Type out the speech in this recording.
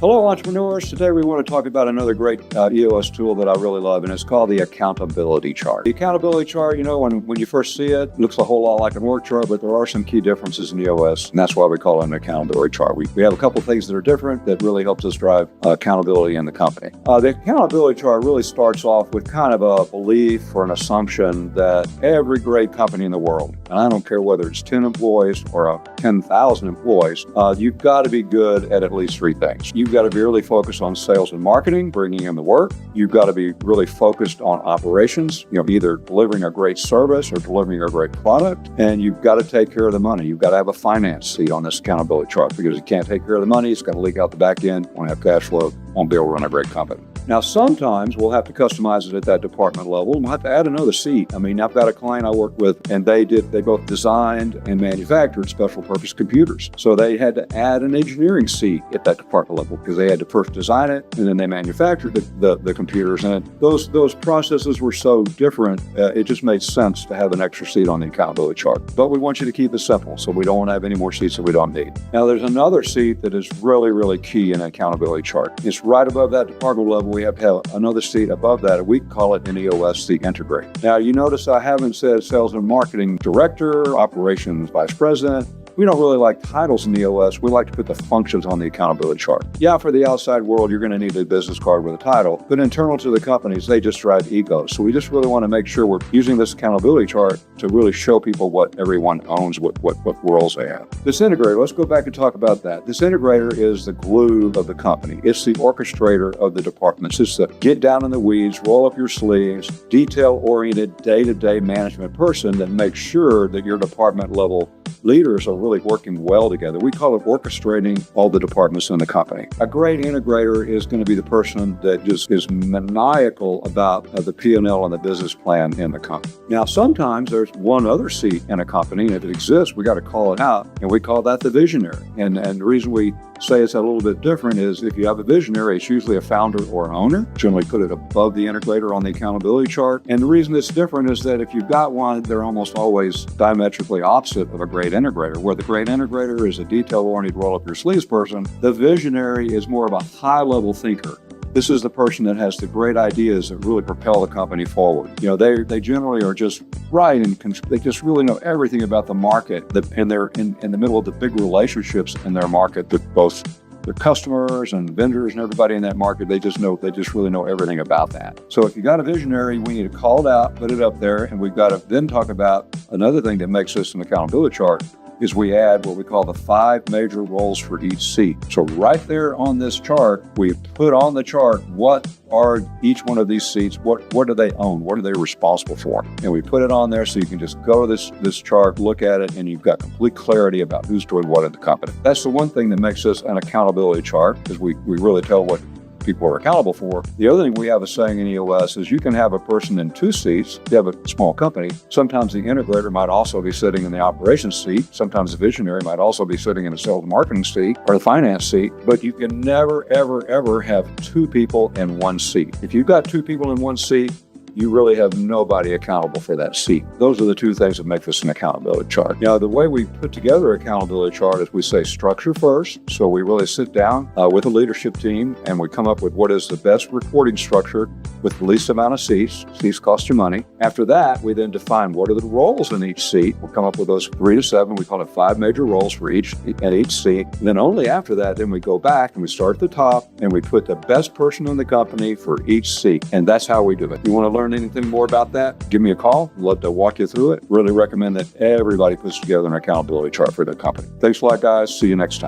Hello, entrepreneurs. Today we want to talk about another great EOS tool that I really love, and it's called the Accountability Chart. The Accountability Chart, when you first see it, it looks a whole lot like an org chart, but there are some key differences in EOS, and that's why we call it an Accountability Chart. We have a couple things that are different that really helps us drive accountability in the company. The Accountability Chart really starts off with kind of a belief or an assumption that every great company in the world, and I don't care whether it's 10 employees or 10,000 employees, you've got to be good at least three things. You've got to be really focused on sales and marketing, bringing in the work. You've got to be really focused on operations, either delivering a great service or delivering a great product. And you've got to take care of the money. You've got to have a finance seat on this accountability chart, because you can't take care of the money, it's going to leak out the back end, won't have cash flow, won't be able to run a great company. Now, sometimes we'll have to customize it at that department level, and we'll have to add another seat. I've got a client I work with, and they both designed and manufactured special purpose computers. So they had to add an engineering seat at that department level, because they had to first design it, and then they manufactured the computers. And those processes were so different, it just made sense to have an extra seat on the accountability chart. But we want you to keep it simple, so we don't want to have any more seats that we don't need. Now, there's another seat that is really, really key in an accountability chart. It's right above that department level. We have to have another seat above that, and we call it in EOS the Integrator. Now, you notice I haven't said sales and marketing director, operations vice president. We don't really like titles in EOS. We like to put the functions on the accountability chart. Yeah, for the outside world, you're going to need a business card with a title, but internal to the companies, they just drive egos. So we just really want to make sure we're using this accountability chart to really show people what everyone owns, what roles they have. This integrator, let's go back and talk about that. This integrator is the glue of the company. It's the orchestrator of the departments. It's the get down in the weeds, roll up your sleeves, detail-oriented, day-to-day management person that makes sure that your department level leaders are really working well together. We call it orchestrating all the departments in the company. A great integrator is going to be the person that just is maniacal about the P&L and the business plan in the company. Now, sometimes there's one other seat in a company, and if it exists, we got to call it out, and we call that the visionary. And the reason we say it's a little bit different is if you have a visionary, it's usually a founder or an owner. Generally put it above the integrator on the accountability chart. And the reason it's different is that if you've got one, they're almost always diametrically opposite of a great integrator. Where the great integrator is a detail-oriented roll-up-your-sleeves person, the visionary is more of a high-level thinker. This is the person that has the great ideas that really propel the company forward. They generally are just right, and they just really know everything about the market, and they're in the middle of the big relationships in their market with both their customers and vendors and everybody in that market. They just really know everything about that. So if you got a visionary, we need to call it out, put it up there, and we've got to then talk about another thing that makes this an accountability chart is we add what we call the 5 major roles for each seat. So right there on this chart, we put on the chart what are each one of these seats, what do they own, what are they responsible for? And we put it on there so you can just go to this chart, look at it, and you've got complete clarity about who's doing what in the company. That's the one thing that makes this an accountability chart, because we really tell what people are accountable for. The other thing we have a saying in EOS is you can have a person in 2 seats. If you have a small company, sometimes the integrator might also be sitting in the operations seat. Sometimes the visionary might also be sitting in the sales and marketing seat or the finance seat, but you can never, ever, ever have 2 people in 1 seat. If you've got 2 people in 1 seat, you really have nobody accountable for that seat. Those are the 2 things that make this an accountability chart. Now, the way we put together an accountability chart is we say structure first. So we really sit down with a leadership team, and we come up with what is the best reporting structure with the least amount of seats. Seats cost you money. After that, we then define what are the roles in each seat. We'll come up with those 3 to 7. We call it 5 major roles for each seat. And then only after that, then we go back and we start at the top, and we put the best person in the company for each seat. And that's how we do it. You want to learn anything more about that, give me a call. I'd love to walk you through it. Really recommend that everybody puts together an accountability chart for their company. Thanks a lot, guys. See you next time.